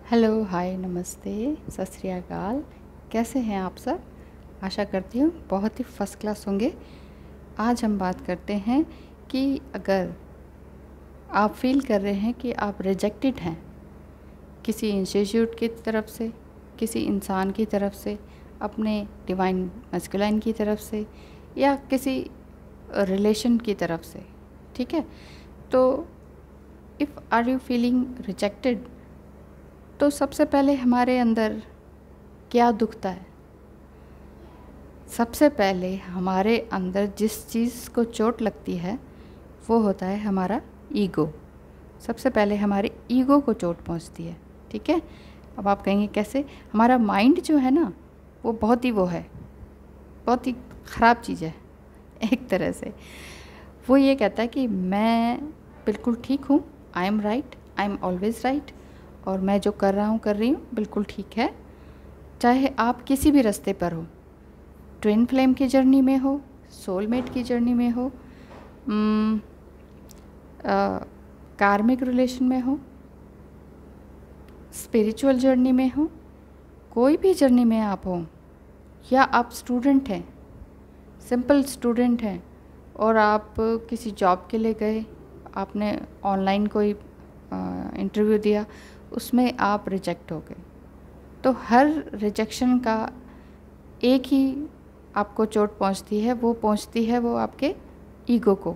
Hello, हाय, नमस्ते, सत श्री अकाल। कैसे हैं आप सब? आशा करती हूँ बहुत ही फ़र्स्ट क्लास होंगे। आज हम बात करते हैं कि अगर आप फील कर रहे हैं कि आप रिजेक्टेड हैं किसी इंस्टीट्यूट की तरफ से, किसी इंसान की तरफ से, अपने डिवाइन मैस्कुलाइन की तरफ से या किसी रिलेशन की तरफ से, ठीक है? तो if are you feeling rejected, तो सबसे पहले हमारे अंदर क्या दुखता है? सबसे पहले हमारे अंदर जिस चीज़ को चोट लगती है वो होता है हमारा ईगो। सबसे पहले हमारे ईगो को चोट पहुंचती है, ठीक है? अब आप कहेंगे कैसे? हमारा माइंड जो है ना, वो बहुत ही बहुत ही ख़राब चीज़ है एक तरह से। वो ये कहता है कि मैं बिल्कुल ठीक हूँ, I am right, I am always right, और मैं जो कर रही हूँ बिल्कुल ठीक है। चाहे आप किसी भी रास्ते पर हो, ट्विन फ्लेम की जर्नी में हो, सोलमेट की जर्नी में हो, कार्मिक रिलेशन में हो, स्पिरिचुअल जर्नी में हो, कोई भी जर्नी में आप हो, या आप स्टूडेंट हैं, सिंपल स्टूडेंट हैं और आप किसी जॉब के लिए गए, आपने ऑनलाइन कोई इंटरव्यू दिया, उसमें आप रिजेक्ट हो गए, तो हर रिजेक्शन का एक ही आपको चोट पहुंचती है, वो आपके ईगो को।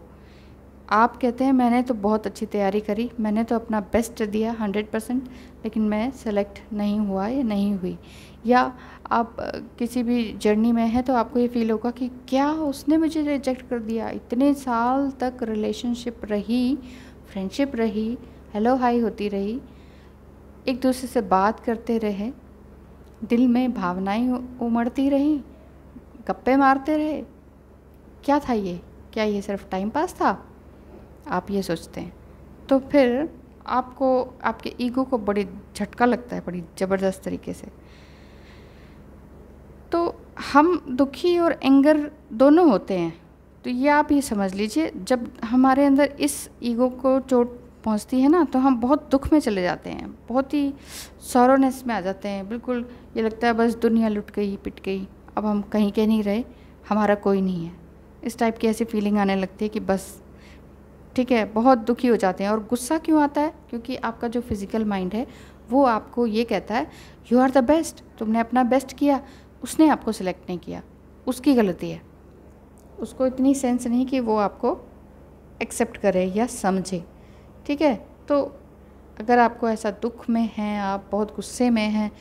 आप कहते हैं मैंने तो बहुत अच्छी तैयारी करी, मैंने तो अपना बेस्ट दिया 100%, लेकिन मैं सेलेक्ट नहीं हुआ या नहीं हुई। या आप किसी भी जर्नी में हैं तो आपको ये फील होगा कि क्या उसने मुझे रिजेक्ट कर दिया। इतने साल तक रिलेशनशिप रही, फ्रेंडशिप रही, हेलो हाई होती रही, एक दूसरे से बात करते रहे, दिल में भावनाएं उमड़ती रहीं, गप्पे मारते रहे, क्या था ये? क्या ये सिर्फ टाइम पास था? आप ये सोचते हैं। तो फिर आपको, आपके ईगो को बड़ी झटका लगता है, बड़ी ज़बरदस्त तरीके से। तो हम दुखी और एंगर दोनों होते हैं। तो ये आप ये समझ लीजिए, जब हमारे अंदर इस ईगो को चोट पहुंचती है ना, तो हम बहुत दुख में चले जाते हैं, बहुत ही सॉरोनेस में आ जाते हैं। बिल्कुल ये लगता है बस दुनिया लुट गई, पिट गई, अब हम कहीं के नहीं रहे, हमारा कोई नहीं है। इस टाइप की ऐसी फीलिंग आने लगती है कि बस ठीक है, बहुत दुखी हो जाते हैं। और गुस्सा क्यों आता है? क्योंकि आपका जो फिज़िकल माइंड है वो आपको ये कहता है यू आर द बेस्ट, तुमने अपना बेस्ट किया, उसने आपको सिलेक्ट नहीं किया, उसकी गलती है। उसको इतनी सेंस नहीं कि वो आपको एक्सेप्ट करे या समझे, ठीक है? तो अगर आपको ऐसा दुख में हैं, आप बहुत गुस्से में हैं,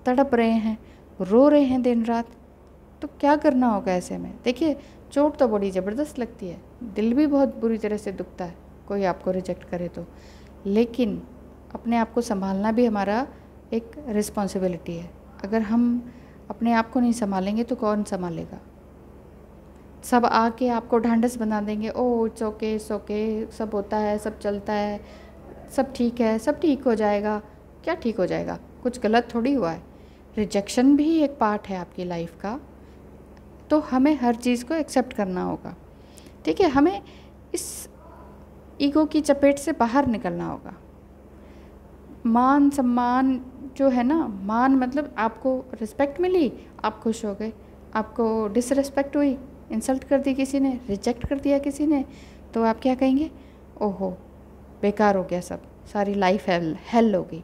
तड़प रहे हैं, रो रहे हैं दिन रात, तो क्या करना होगा ऐसे में? देखिए, चोट तो बड़ी ज़बरदस्त लगती है, दिल भी बहुत बुरी तरह से दुखता है कोई आपको रिजेक्ट करे तो, लेकिन अपने आप को संभालना भी हमारा एक रिस्पॉन्सिबिलिटी है। अगर हम अपने आप को नहीं संभालेंगे तो कौन संभालेगा? सब आके आपको ढांढस बना देंगे, oh it's okay, it's okay, सब होता है, सब चलता है, सब ठीक है, सब ठीक हो जाएगा। क्या ठीक हो जाएगा? कुछ गलत थोड़ी हुआ है। रिजेक्शन भी एक पार्ट है आपकी लाइफ का, तो हमें हर चीज़ को एक्सेप्ट करना होगा, ठीक है? हमें इस ईगो की चपेट से बाहर निकलना होगा। मान सम्मान जो है ना, मान मतलब आपको रिस्पेक्ट मिली, आप खुश हो गए। आपको डिसरिस्पेक्ट हुई, इंसल्ट कर दी किसी ने, रिजेक्ट कर दिया किसी ने, तो आप क्या कहेंगे? ओहो, बेकार हो गया सब, सारी लाइफ हेल हो गई।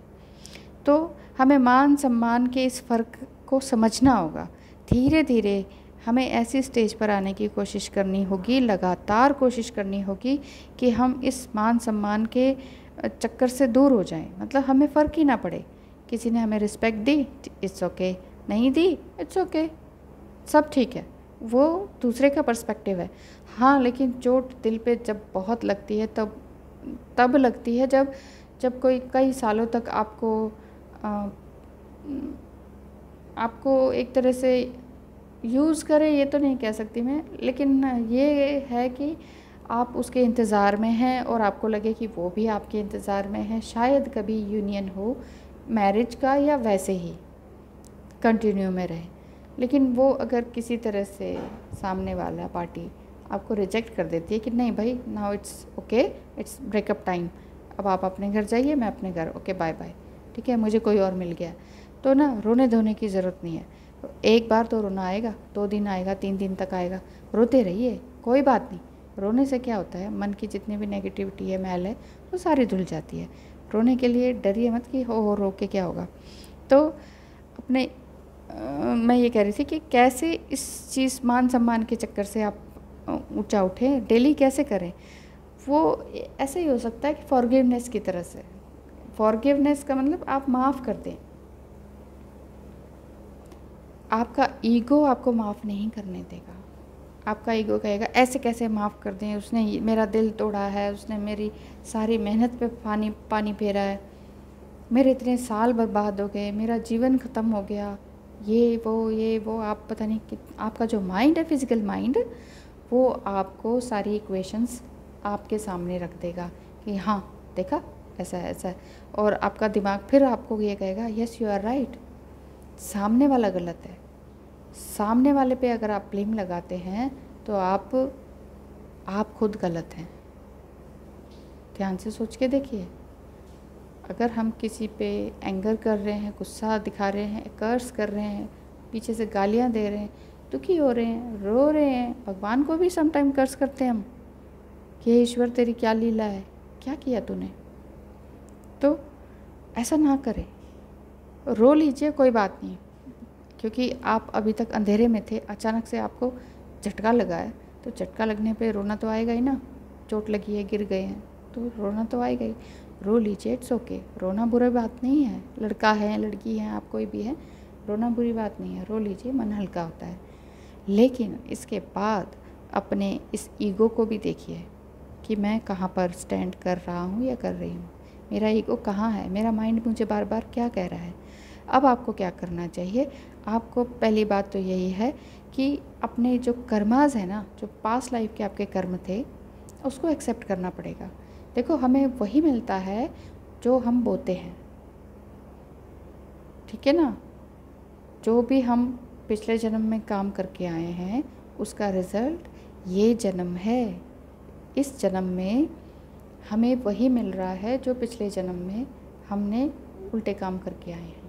तो हमें मान सम्मान के इस फ़र्क को समझना होगा। धीरे धीरे हमें ऐसी स्टेज पर आने की कोशिश करनी होगी, लगातार कोशिश करनी होगी कि हम इस मान सम्मान के चक्कर से दूर हो जाएं। मतलब हमें फ़र्क ही ना पड़े, किसी ने हमें रिस्पेक्ट दी, इट्स ओके, नहीं दी, इट्स ओके, सब ठीक है। वो दूसरे का पर्सपेक्टिव है। हाँ, लेकिन चोट दिल पे जब बहुत लगती है तब लगती है जब कोई कई सालों तक आपको एक तरह से यूज़ करे, ये तो नहीं कह सकती मैं, लेकिन ये है कि आप उसके इंतज़ार में हैं और आपको लगे कि वो भी आपके इंतज़ार में है। शायद कभी यूनियन हो मैरिज का, या वैसे ही कंटिन्यू में रहे, लेकिन वो अगर किसी तरह से सामने वाला पार्टी आपको रिजेक्ट कर देती है कि नहीं भाई, now it's okay, it's breakup time, अब आप अपने घर जाइए, मैं अपने घर, ओके बाय बाय, ठीक है, मुझे कोई और मिल गया, तो ना रोने धोने की ज़रूरत नहीं है। एक बार तो रोना आएगा, 2 दिन आएगा, 3 दिन तक आएगा, रोते रहिए, कोई बात नहीं। रोने से क्या होता है, मन की जितनी भी नेगेटिविटी है, मैल है, वो सारी धुल जाती है। रोने के लिए डरिए मत कि हो रो के क्या होगा। तो अपने मैं ये कह रही थी कि कैसे इस चीज़ मान सम्मान के चक्कर से आप ऊंचा उठें, डेली कैसे करें। वो ऐसे ही हो सकता है कि फॉरगिवनेस की तरह से। फॉरगिवनेस का मतलब आप माफ़ कर दें। आपका ईगो आपको माफ़ नहीं करने देगा। आपका ईगो कहेगा ऐसे कैसे माफ़ कर दें, उसने मेरा दिल तोड़ा है, उसने मेरी सारी मेहनत पे पानी फेरा है, मेरे इतने साल बर्बाद हो गए, मेरा जीवन ख़त्म हो गया, ये वो। आप पता नहीं कि आपका जो माइंड है, फिज़िकल माइंड, वो आपको सारी इक्वेशंस आपके सामने रख देगा कि हाँ देखा ऐसा है ऐसा है। और आपका दिमाग फिर आपको ये कहेगा यस यू आर राइट, सामने वाला गलत है। सामने वाले पे अगर आप ब्लेम लगाते हैं तो आप खुद गलत हैं। ध्यान से सोच के देखिए, अगर हम किसी पे एंगर कर रहे हैं, गुस्सा दिखा रहे हैं, कर्स कर रहे हैं, पीछे से गालियां दे रहे हैं, दुखी हो रहे हैं, रो रहे हैं, भगवान को भी सम टाइम कर्स करते हैं हम कि ईश्वर तेरी क्या लीला है, क्या किया तूने। तो ऐसा ना करें, रो लीजिए, कोई बात नहीं, क्योंकि आप अभी तक अंधेरे में थे, अचानक से आपको झटका लगा है, तो झटका लगने पे रोना तो आएगा ही ना। चोट लगी है, गिर गए हैं, तो रोना तो आएगा ही। रो लीजिए, इट्स ओके, रोना बुरी बात नहीं है। लड़का है, लड़की है, आप कोई भी है, रोना बुरी बात नहीं है, रो लीजिए, मन हल्का होता है। लेकिन इसके बाद अपने इस ईगो को भी देखिए कि मैं कहाँ पर स्टैंड कर रहा हूँ या कर रही हूँ, मेरा ईगो कहाँ है, मेरा माइंड मुझे बार बार क्या कह रहा है। अब आपको क्या करना चाहिए, आपको पहली बात तो यही है कि अपने जो कर्मास है ना, जो पास्ट लाइफ के आपके कर्म थे, उसको एक्सेप्ट करना पड़ेगा। देखो, हमें वही मिलता है जो हम बोते हैं, ठीक है ना। जो भी हम पिछले जन्म में काम करके आए हैं, उसका रिज़ल्ट ये जन्म है। इस जन्म में हमें वही मिल रहा है जो पिछले जन्म में हमने उल्टे काम करके आए हैं।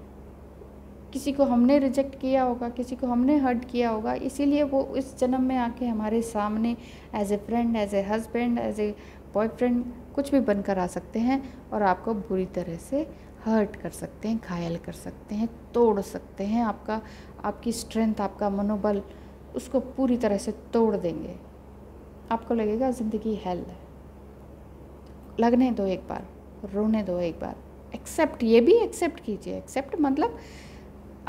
किसी को हमने रिजेक्ट किया होगा, किसी को हमने हर्ट किया होगा, इसीलिए वो इस जन्म में आके हमारे सामने as a friend, as a husband, as a boyfriend कुछ भी बनकर आ सकते हैं और आपको बुरी तरह से हर्ट कर सकते हैं, घायल कर सकते हैं, तोड़ सकते हैं। आपकी स्ट्रेंथ, आपका मनोबल, उसको पूरी तरह से तोड़ देंगे। आपको लगेगा ज़िंदगी हेल है। लगने दो एक बार, रोने दो एक बार, एक्सेप्ट, ये भी एक्सेप्ट कीजिए। एक्सेप्ट मतलब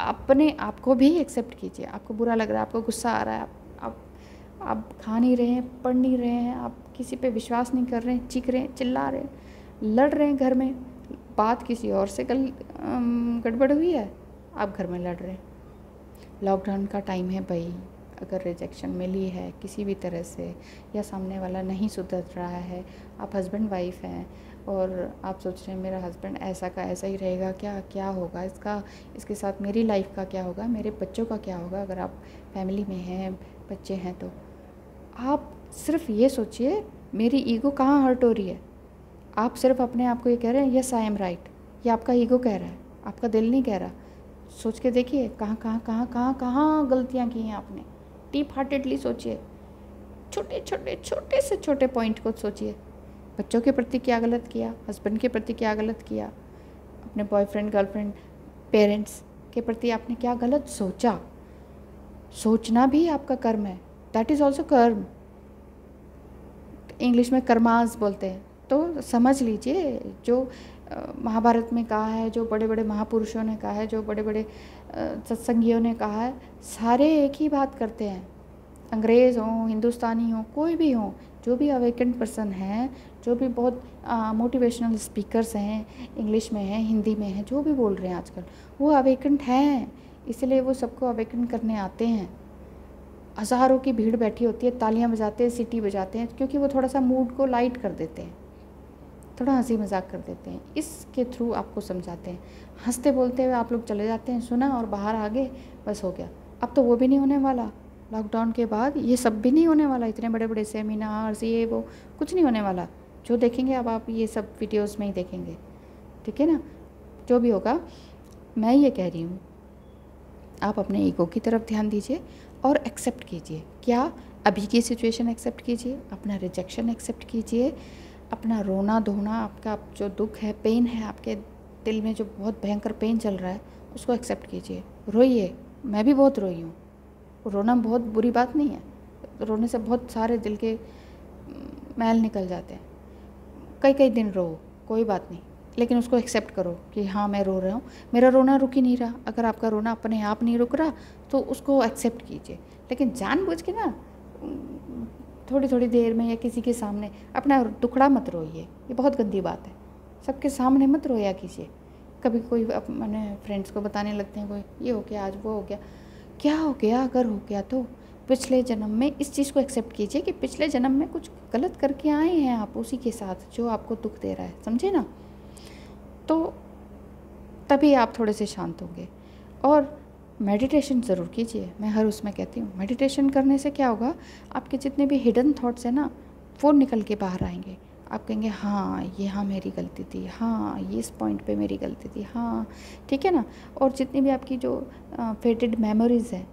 अपने आप को भी एक्सेप्ट कीजिए। आपको बुरा लग रहा है, आपको गुस्सा आ रहा है, आप खा नहीं रहे हैं, पढ़ नहीं रहे हैं, आप किसी पे विश्वास नहीं कर रहे हैं, चीख रहे हैं, चिल्ला रहे हैं, लड़ रहे हैं घर में, बात किसी और से गड़बड़ हुई है, आप घर में लड़ रहे हैं। लॉकडाउन का टाइम है भाई, अगर रिजेक्शन मिली है किसी भी तरह से, या सामने वाला नहीं सुधर रहा है, आप हस्बैंड वाइफ हैं और आप सोच रहे हैं मेरा हस्बैंड ऐसा का ऐसा ही रहेगा, क्या होगा इसके साथ, मेरी लाइफ का क्या होगा, मेरे बच्चों का क्या होगा। अगर आप फैमिली में हैं, बच्चे हैं, तो आप सिर्फ ये सोचिए मेरी ईगो कहाँ हर्ट हो रही है। आप सिर्फ अपने आप को ये कह रहे हैं यस आई एम राइट, ये आपका ईगो कह रहा है, आपका दिल नहीं कह रहा। सोच के देखिए कहाँ गलतियाँ की हैं आपने। डीप हार्टेडली सोचिए, छोटे से छोटे पॉइंट को सोचिए। बच्चों के प्रति क्या गलत किया, हस्बैंड के प्रति क्या गलत किया, अपने बॉयफ्रेंड, गर्लफ्रेंड, पेरेंट्स के प्रति आपने क्या गलत सोचा। सोचना भी आपका कर्म है, दैट इज़ ऑल्सो कर्म। इंग्लिश में कर्मास बोलते हैं। तो समझ लीजिए, जो महाभारत में कहा है, जो बड़े बड़े महापुरुषों ने कहा है, जो बड़े बड़े सत्संगियों ने कहा है, सारे एक ही बात करते हैं। अंग्रेज़ हों, हिंदुस्तानी हों, कोई भी हों, जो भी अवेकेंड पर्सन हैं, जो भी बहुत मोटिवेशनल स्पीकर्स हैं, इंग्लिश में हैं, हिंदी में हैं, जो भी बोल रहे हैं आजकल, वो अवेकेंड हैं। इसलिए वो सबको अवेकेंड करने आते हैं। हज़ारों की भीड़ बैठी होती है, तालियां बजाते हैं, सीटी बजाते हैं, क्योंकि वो थोड़ा सा मूड को लाइट कर देते हैं, थोड़ा हंसी मजाक कर देते हैं। इसके थ्रू आपको समझाते हैं। हंसते बोलते हुए आप लोग चले जाते हैं, सुना और बाहर आ गए, बस हो गया। अब तो वो भी नहीं होने वाला। लॉकडाउन के बाद ये सब भी नहीं होने वाला। इतने बड़े बड़े सेमिनार्स, ये वो, कुछ नहीं होने वाला। जो देखेंगे अब आप ये सब वीडियोस में ही देखेंगे, ठीक है ना। जो भी होगा, मैं ये कह रही हूँ, आप अपने ईगो की तरफ ध्यान दीजिए और एक्सेप्ट कीजिए। क्या? अभी की सिचुएशन एक्सेप्ट कीजिए, अपना रिजेक्शन एक्सेप्ट कीजिए, अपना रोना धोना, आपका जो दुख है, पेन है, आपके दिल में जो बहुत भयंकर पेन चल रहा है, उसको एक्सेप्ट कीजिए। रोइए, मैं भी बहुत रोई हूँ। रोना बहुत बुरी बात नहीं है, रोने से बहुत सारे दिल के मैल निकल जाते हैं। कई कई दिन रो, कोई बात नहीं, लेकिन उसको एक्सेप्ट करो कि हाँ मैं रो रहा हूँ, मेरा रोना रुक ही नहीं रहा। अगर आपका रोना अपने आप नहीं रुक रहा तो उसको एक्सेप्ट कीजिए, लेकिन जानबूझ के ना थोड़ी थोड़ी देर में या किसी के सामने अपना दुखड़ा मत रोइए, ये बहुत गंदी बात है। सबके सामने मत रोया कीजिए। कभी कोई मैंने फ्रेंड्स को बताने लगते हैं, कोई ये हो गया, आज वो हो गया। क्या हो गया? अगर हो गया तो पिछले जन्म में इस चीज़ को एक्सेप्ट कीजिए कि पिछले जन्म में कुछ गलत करके आए हैं आप उसी के साथ जो आपको दुख दे रहा है, समझे ना? तो तभी आप थोड़े से शांत होंगे। और मेडिटेशन ज़रूर कीजिए, मैं हर उसमें कहती हूँ मेडिटेशन करने से क्या होगा, आपके जितने भी हिडन थॉट्स हैं ना, वो निकल के बाहर आएंगे। आप कहेंगे हाँ ये, हाँ मेरी गलती थी, हाँ ये इस पॉइंट पे मेरी गलती थी, हाँ ठीक है ना। और जितनी भी आपकी जो फेटेड मेमोरीज़ हैं,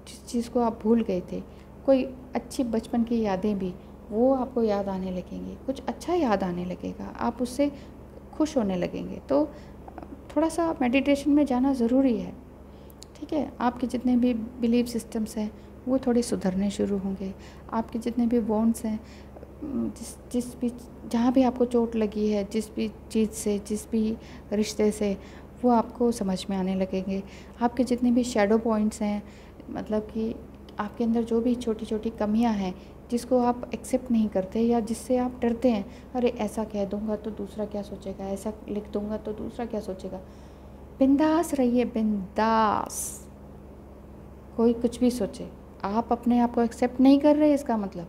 जिस चीज़ को आप भूल गए थे, कोई अच्छी बचपन की यादें भी, वो आपको याद आने लगेंगी, कुछ अच्छा याद आने लगेगा, आप उससे खुश होने लगेंगे। तो थोड़ा सा मेडिटेशन में जाना ज़रूरी है, ठीक है। आपके जितने भी बिलीफ सिस्टम्स हैं वो थोड़े सुधरने शुरू होंगे। आपके जितने भी वॉन्ट्स हैं, जिस भी जहाँ भी आपको चोट लगी है, जिस भी चीज़ से, जिस भी रिश्ते से, वो आपको समझ में आने लगेंगे। आपके जितने भी शैडो पॉइंट्स हैं, मतलब कि आपके अंदर जो भी छोटी छोटी कमियां हैं जिसको आप एक्सेप्ट नहीं करते या जिससे आप डरते हैं, अरे ऐसा कह दूंगा तो दूसरा क्या सोचेगा, ऐसा लिख दूंगा तो दूसरा क्या सोचेगा। बिंदास रहिए, बिंदास, कोई कुछ भी सोचे, आप अपने आप को एक्सेप्ट नहीं कर रहे, इसका मतलब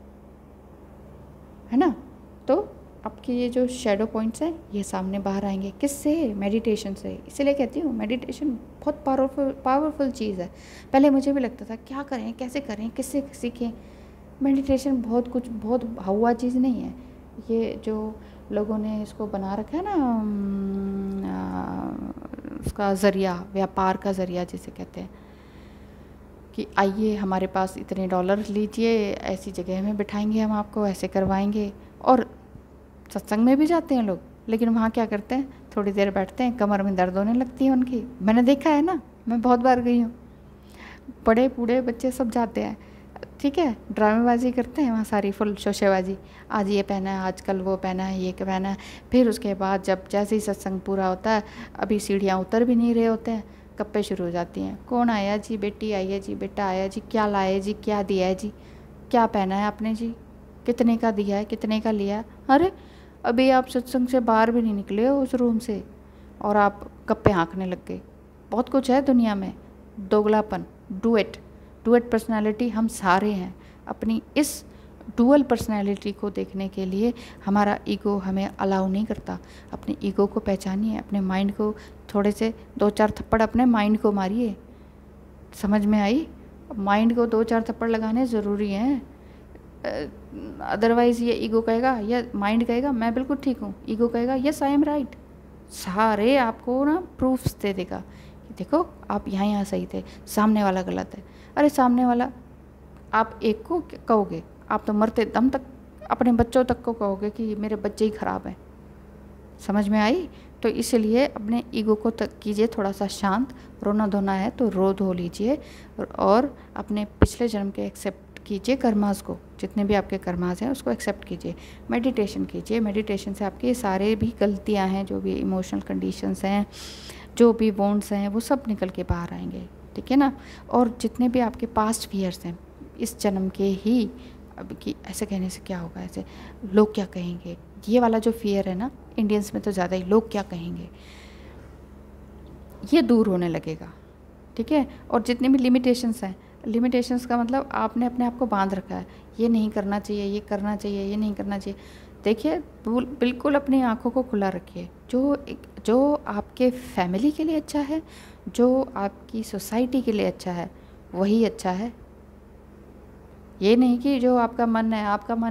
है ना। तो आपके ये जो शैडो पॉइंट्स हैं ये सामने बाहर आएंगे, किससे? मेडिटेशन से। इसीलिए कहती हूँ मेडिटेशन बहुत पावरफुल चीज़ है। पहले मुझे भी लगता था क्या करें, कैसे करें, किससे सीखें। मेडिटेशन बहुत हुआ चीज़ नहीं है। ये जो लोगों ने इसको बना रखा है ना, उसका ज़रिया, व्यापार का ज़रिया जिसे कहते हैं, कि आइए हमारे पास इतने डॉलर लीजिए, ऐसी जगह में बिठाएंगे हम आपको, ऐसे करवाएंगे। और सत्संग में भी जाते हैं लोग, लेकिन वहाँ क्या करते हैं, थोड़ी देर बैठते हैं, कमर में दर्द होने लगती है उनकी। मैंने देखा है ना, मैं बहुत बार गई हूँ। बड़े बूढ़े बच्चे सब जाते हैं, ठीक है, ड्रामेबाजी करते हैं वहाँ, सारी फुल शोशेबाजी, आज ये पहना है, आजकल वो पहना है, ये पहना है। फिर उसके बाद जब जैसे ही सत्संग पूरा होता है, अभी सीढ़ियाँ उतर भी नहीं रहे होते हैं, गप्पे शुरू हो जाती हैं। कौन आया जी? बेटी आई है जी, बेटा आया जी, क्या लाए जी, क्या दिया है जी, क्या पहना है आपने जी, कितने का दिया है, कितने का लिया है। अरे अभी आप सत्संग से बाहर भी नहीं निकले हो उस रूम से और आप गप्पे हाँकने लग गए। बहुत कुछ है दुनिया में, दोगलापन, डुएट पर्सनालिटी हम सारे हैं। अपनी इस डुअल पर्सनालिटी को देखने के लिए हमारा ईगो हमें अलाउ नहीं करता। अपने ईगो को पहचानिए, अपने माइंड को थोड़े से 2-4 थप्पड़ अपने माइंड को मारिए। समझ में आई? माइंड को 2-4 थप्पड़ लगाने ज़रूरी हैं, अदरवाइज़ ये ईगो कहेगा या माइंड कहेगा मैं बिल्कुल ठीक हूँ, ईगो कहेगा यस आई एम राइट। सारे आपको ना प्रूफ्स दे देगा कि देखो आप यहाँ सही थे, सामने वाला गलत है। अरे सामने वाला, आप एक को कहोगे, आप तो मरते दम तक अपने बच्चों तक को कहोगे कि मेरे बच्चे ही ख़राब हैं। समझ में आई? तो इसलिए अपने ईगो को तक कीजिए थोड़ा सा शांत। रोना धोना है तो रो धो लीजिए और अपने पिछले जन्म के एक्सेप्ट कीजिए, कर्मास को, जितने भी आपके कर्मास हैं उसको एक्सेप्ट कीजिए। मेडिटेशन कीजिए, मेडिटेशन से आपके सारे भी गलतियां हैं, जो भी इमोशनल कंडीशंस हैं, जो भी वॉन्ट्स हैं, वो सब निकल के बाहर आएंगे, ठीक है ना। और जितने भी आपके पास्ट फियर्स हैं इस जन्म के ही, अब कि ऐसे कहने से क्या होगा, ऐसे लोग क्या कहेंगे, ये वाला जो फियर है ना, इंडियंस में तो ज़्यादा ही, लोग क्या कहेंगे, ये दूर होने लगेगा, ठीक है। और जितने भी लिमिटेशंस हैं, लिमिटेशंस का मतलब आपने अपने आप को बांध रखा है, ये नहीं करना चाहिए, ये करना चाहिए, ये नहीं करना चाहिए। देखिए बिल्कुल अपनी आँखों को खुला रखिए। जो आपके फैमिली के लिए अच्छा है, जो आपकी सोसाइटी के लिए अच्छा है, वही अच्छा है। ये नहीं कि जो आपका मन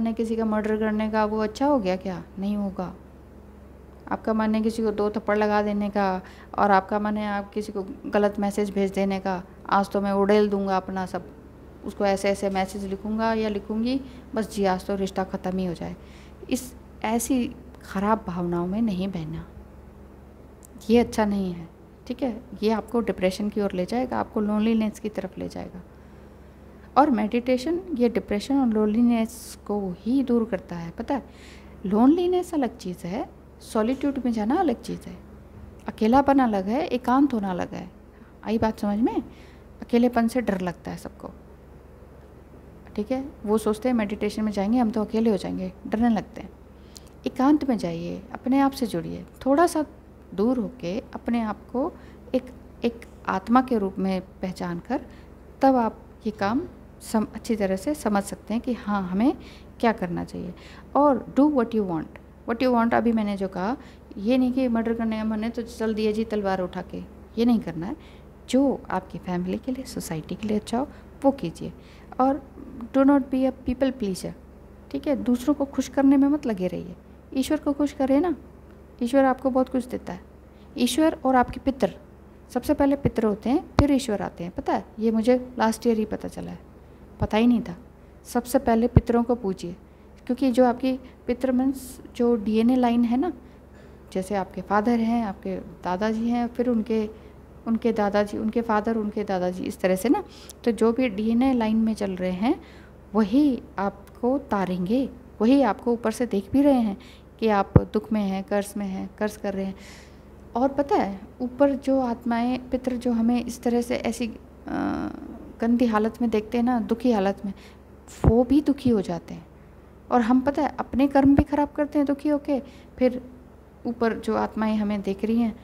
है किसी का मर्डर करने का, वो अच्छा हो गया क्या? नहीं होगा। आपका मन है किसी को 2 थप्पड़ लगा देने का, और आपका मन है आप किसी को गलत मैसेज भेज देने का, आज तो मैं उड़ेल दूंगा अपना सब, उसको ऐसे ऐसे मैसेज लिखूंगा या लिखूंगी, बस जी आज तो रिश्ता ख़त्म ही हो जाए। इस ऐसी ख़राब भावनाओं में नहीं बहना, ये अच्छा नहीं है, ठीक है। ये आपको डिप्रेशन की ओर ले जाएगा, आपको लोनलीनेस की तरफ ले जाएगा। और मेडिटेशन ये डिप्रेशन और लोनलीनेस को ही दूर करता है, पता है। लोनलीनेस अलग चीज़ है, सॉलिट्यूड में जाना अलग चीज़ है, अकेलापन अलग है, एकांत होना अलग है। आई बात समझ में? अकेलेपन से डर लगता है सबको, ठीक है। वो सोचते हैं मेडिटेशन में जाएंगे हम तो अकेले हो जाएंगे, डरने लगते हैं। एकांत में जाइए, अपने आप से जुड़िए, थोड़ा सा दूर होके अपने आप को एक आत्मा के रूप में पहचान कर, तब आप ये काम अच्छी तरह से समझ सकते हैं कि हाँ हमें क्या करना चाहिए। और डू व्हाट यू वांट। अभी मैंने जो कहा, ये नहीं कि मर्डर करने का मन है तो चल दिए जी तलवार उठा के, ये नहीं करना है। जो आपकी फैमिली के लिए, सोसाइटी के लिए अच्छा हो वो कीजिए। और do not be a people pleaser, ठीक है। दूसरों को खुश करने में मत लगे रहिए, ईश्वर को खुश करें ना। ईश्वर आपको बहुत कुछ देता है। ईश्वर और आपके पितर, सबसे पहले पितर होते हैं फिर ईश्वर आते हैं, पता है। ये मुझे लास्ट ईयर ही पता चला है, पता ही नहीं था। सबसे पहले पितरों को पूजिए, क्योंकि जो आपकी पितर मीन्स जो डीएनए लाइन है ना, जैसे आपके फादर हैं, आपके दादाजी हैं, फिर उनके दादाजी, उनके फादर, उनके दादाजी, इस तरह से ना। तो जो भी डीएनए लाइन में चल रहे हैं वही आपको तारेंगे, वही आपको ऊपर से देख भी रहे हैं कि आप दुख में हैं, कर्ज में हैं, कर्ज कर रहे हैं। और पता है ऊपर जो आत्माएं, पितर जो हमें इस तरह से ऐसी गंदी हालत में देखते हैं ना, दुखी हालत में, वो भी दुखी हो जाते हैं। और हम पता है अपने कर्म भी खराब करते हैं दुखी होके, फिर ऊपर जो आत्माएं हमें देख रही हैं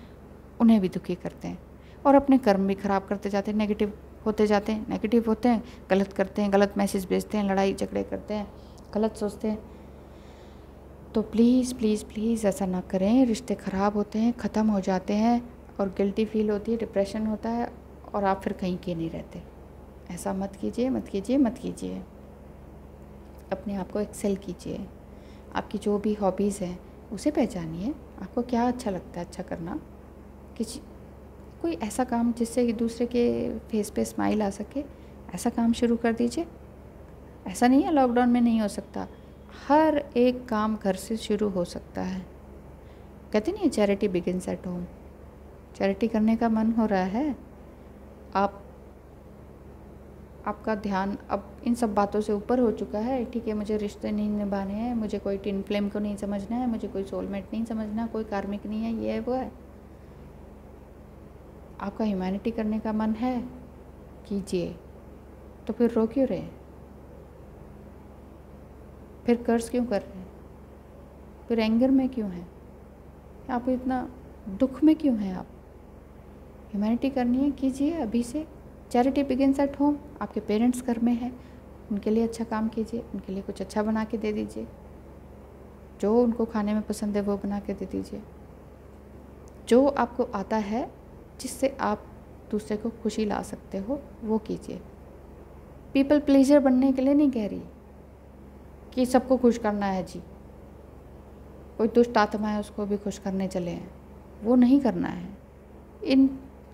उन्हें भी दुखी करते हैं, और अपने कर्म भी खराब करते जाते हैं, नेगेटिव होते जाते हैं, नेगेटिव होते हैं, गलत करते हैं, गलत मैसेज भेजते हैं, लड़ाई झगड़े करते हैं, गलत सोचते हैं। तो प्लीज़ प्लीज़ प्लीज़ ऐसा ना करें, रिश्ते ख़राब होते हैं, ख़त्म हो जाते हैं, और गिल्टी फील होती है, डिप्रेशन होता है, और आप फिर कहीं के नहीं रहते। ऐसा मत कीजिए, मत कीजिए, मत कीजिए। अपने आप को एक्सेल कीजिए। आपकी जो भी हॉबीज़ हैं उसे पहचानिए, आपको क्या अच्छा लगता है अच्छा करना। कोई ऐसा काम जिससे दूसरे के फेस पे स्माइल आ सके, ऐसा काम शुरू कर दीजिए। ऐसा नहीं है लॉकडाउन में नहीं हो सकता, हर एक काम घर से शुरू हो सकता है। कहते नहीं है charity begins at home. Charity करने का मन हो रहा है, आपका ध्यान अब इन सब बातों से ऊपर हो चुका है, ठीक है। मुझे रिश्ते नहीं निभाने हैं, मुझे कोई टिन फ्लेम को नहीं समझना है, मुझे कोई सोलमेट नहीं समझना, कोई कार्मिक नहीं है, ये है वो है। आपका ह्यूमैनिटी करने का मन है, कीजिए। तो फिर रो क्यों रहे हैं? फिर कर्ज क्यों कर रहे हैं? फिर एंगर में क्यों हैं? आप इतना दुख में क्यों हैं? आप ह्यूमैनिटी करनी है, कीजिए अभी से। Charity begins at home. आपके पेरेंट्स घर में हैं, उनके लिए अच्छा काम कीजिए, उनके लिए कुछ अच्छा बना के दे दीजिए, जो उनको खाने में पसंद है वो बना के दे दीजिए। जो आपको आता है, जिससे आप दूसरे को खुशी ला सकते हो, वो कीजिए। पीपल प्लीजर बनने के लिए नहीं कह रही कि सबको खुश करना है जी, कोई दुष्ट आत्मा है उसको भी खुश करने चले हैं, वो नहीं करना है।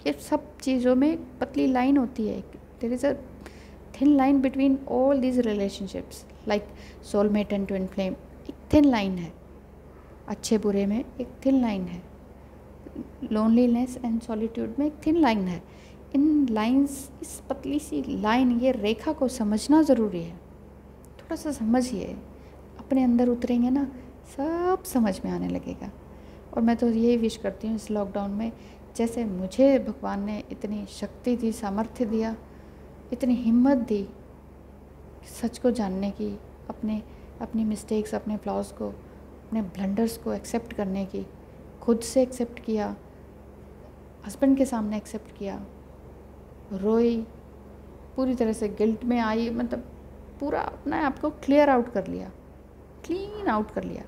ये सब चीज़ों में पतली लाइन होती है, there is a thin line between all these relationships, like soulmate and twin flame. एक थिन लाइन है, अच्छे बुरे में एक थिन लाइन है, लोनलीनेस एंड सॉलिट्यूड में एक थिन लाइन है। इन लाइंस, इस पतली सी लाइन, ये रेखा को समझना ज़रूरी है। थोड़ा सा समझिए, अपने अंदर उतरेंगे ना, सब समझ में आने लगेगा। और मैं तो यही विश करती हूँ इस लॉकडाउन में, जैसे मुझे भगवान ने इतनी शक्ति दी, सामर्थ्य दिया, इतनी हिम्मत दी सच को जानने की, अपनी मिस्टेक्स, अपने फ्लॉज को, अपने ब्लंडर्स को एक्सेप्ट करने की, खुद से एक्सेप्ट किया, हस्बैंड के सामने एक्सेप्ट किया, रोई, पूरी तरह से गिल्ट में आई, मतलब पूरा अपना आप को क्लियर आउट कर लिया, क्लीन आउट कर लिया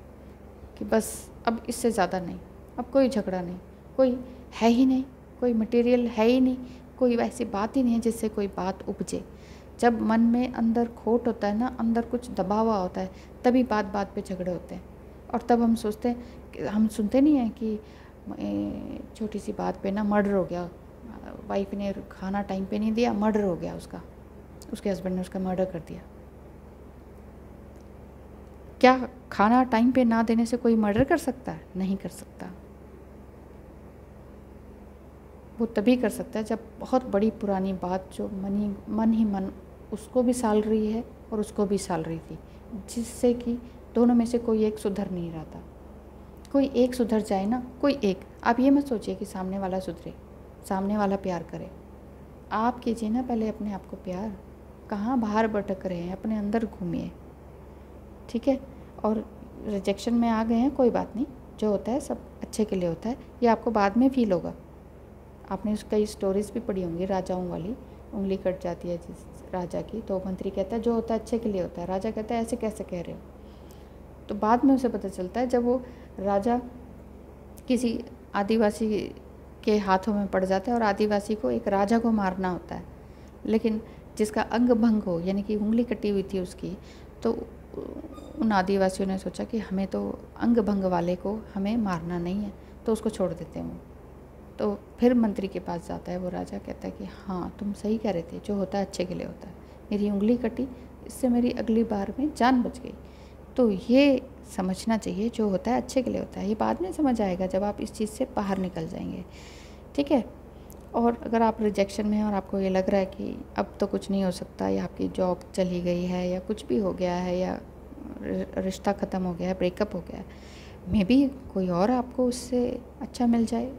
कि बस अब इससे ज़्यादा नहीं, अब कोई झगड़ा नहीं, कोई है ही नहीं, कोई मटेरियल है ही नहीं, कोई वैसी बात ही नहीं है जिससे कोई बात उपजे। जब मन में अंदर खोट होता है ना, अंदर कुछ दबा हुआ होता है, तभी बात बात पे झगड़े होते हैं। और तब हम सोचते हैं, हम सुनते नहीं हैं कि छोटी सी बात पे ना मर्डर हो गया, वाइफ ने खाना टाइम पे नहीं दिया, मर्डर हो गया उसका, उसके हस्बैंड ने उसका मर्डर कर दिया। क्या खाना टाइम पे ना देने से कोई मर्डर कर सकता है? नहीं कर सकता। वो तभी कर सकता है जब बहुत बड़ी पुरानी बात जो मन ही मन उसको भी साल रही है और उसको भी साल रही थी, जिससे कि दोनों में से कोई एक सुधर नहीं रहा था। कोई एक सुधर जाए ना, कोई एक। आप ये मत सोचिए कि सामने वाला सुधरे, सामने वाला प्यार करे। आप कीजिए ना पहले अपने आप को प्यार। कहाँ बाहर भटक रहे हैं, अपने अंदर घूमिए, ठीक है। और रिजेक्शन में आ गए हैं, कोई बात नहीं, जो होता है सब अच्छे के लिए होता है। ये आपको बाद में फील होगा। आपने कई स्टोरीज़ भी पढ़ी होंगी राजाओं वाली, उंगली कट जाती है जिस राजा की, तो मंत्री कहता है जो होता है अच्छे के लिए होता है। राजा कहता है ऐसे कैसे कह रहे हो? तो बाद में उसे पता चलता है, जब वो राजा किसी आदिवासी के हाथों में पड़ जाता है और आदिवासी को, एक राजा को मारना होता है, लेकिन जिसका अंग भंग हो, यानी कि उंगली कटी हुई थी उसकी, तो उन आदिवासियों ने सोचा कि हमें तो अंग भंग वाले को हमें मारना नहीं है, तो उसको छोड़ देते हैं वो। तो फिर मंत्री के पास जाता है वो राजा, कहता है कि हाँ तुम सही कह रहे थे, जो होता है अच्छे के लिए होता है। मेरी उंगली कटी, इससे मेरी अगली बार में जान बच गई। तो ये समझना चाहिए, जो होता है अच्छे के लिए होता है। ये बाद में समझ आएगा जब आप इस चीज़ से बाहर निकल जाएंगे, ठीक है। और अगर आप रिजेक्शन में हैं और आपको ये लग रहा है कि अब तो कुछ नहीं हो सकता, या आपकी जॉब चली गई है, या कुछ भी हो गया है, या रिश्ता ख़त्म हो गया है, ब्रेकअप हो गया है, मे बी कोई और आपको उससे अच्छा मिल जाए,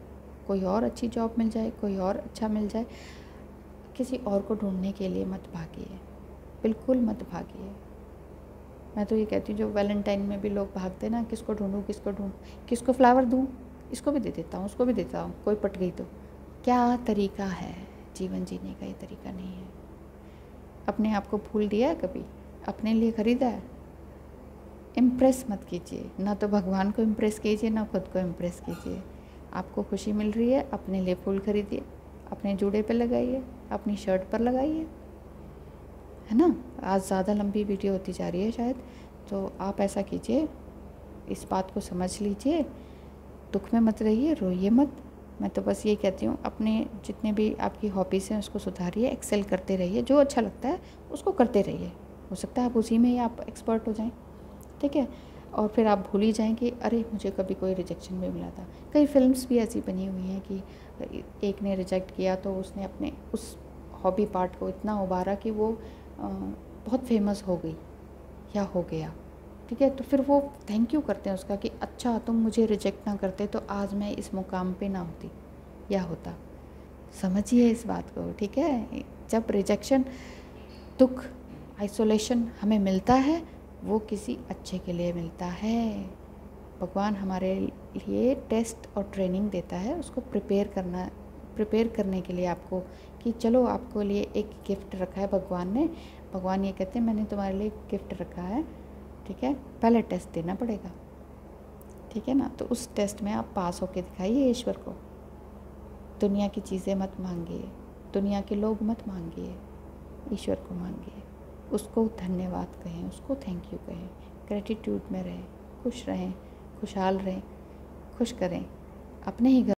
कोई और अच्छी जॉब मिल जाए, कोई और अच्छा मिल जाए। किसी और को ढूंढने के लिए मत भागिए, बिल्कुल मत भागिए। मैं तो ये कहती हूँ, जो वैलेंटाइन में भी लोग भागते ना, किसको ढूंढूँ, किसको फ्लावर दूँ, इसको भी दे देता हूँ, उसको भी देता हूँ, कोई पट गई तो। क्या तरीका है जीवन जीने का? ये तरीका नहीं है। अपने आप को भूल दिया है कभी? अपने लिए ख़रीदा है? इम्प्रेस मत कीजिए, ना तो भगवान को इम्प्रेस कीजिए, ना खुद को इम्प्रेस कीजिए। आपको खुशी मिल रही है, अपने लिए फूल खरीदिए, अपने जूड़े पे लगाइए, अपनी शर्ट पर लगाइए, है ना। आज ज़्यादा लंबी वीडियो होती जा रही है शायद, तो आप ऐसा कीजिए, इस बात को समझ लीजिए, दुख में मत रहिए, रोइए मत। मैं तो बस ये कहती हूँ, अपने जितने भी आपकी हॉबीज़ हैं उसको सुधारिए, एक्सेल करते रहिए, जो अच्छा लगता है उसको करते रहिए। हो सकता है आप उसी में ही आप एक्सपर्ट हो जाएं, ठीक है। और फिर आप भूल ही जाएँ कि अरे मुझे कभी कोई रिजेक्शन भी मिला था। कई फिल्म्स भी ऐसी बनी हुई हैं कि एक ने रिजेक्ट किया तो उसने अपने उस हॉबी पार्ट को इतना उभारा कि वो बहुत फेमस हो गई या हो गया, ठीक है। तो फिर वो थैंक यू करते हैं उसका कि अच्छा तुम मुझे रिजेक्ट ना करते तो आज मैं इस मुकाम पे ना होती या होता। समझिए इस बात को, ठीक है। जब रिजेक्शन, दुख, आइसोलेशन हमें मिलता है, वो किसी अच्छे के लिए मिलता है। भगवान हमारे लिए टेस्ट और ट्रेनिंग देता है, उसको प्रिपेयर करने के लिए आपको, कि चलो आपको लिए एक गिफ्ट रखा है भगवान ने। भगवान ये कहते हैं मैंने तुम्हारे लिए गिफ्ट रखा है, ठीक है, पहले टेस्ट देना पड़ेगा, ठीक है ना। तो उस टेस्ट में आप पास होके दिखाइए ईश्वर को। दुनिया की चीज़ें मत मांगिए, दुनिया के लोग मत मांगिए, ईश्वर को मांगिए। उसको धन्यवाद कहें, उसको थैंक यू कहें, ग्रेटिट्यूड में रहें, खुश रहें, खुशहाल रहें, खुश करें अपने ही घर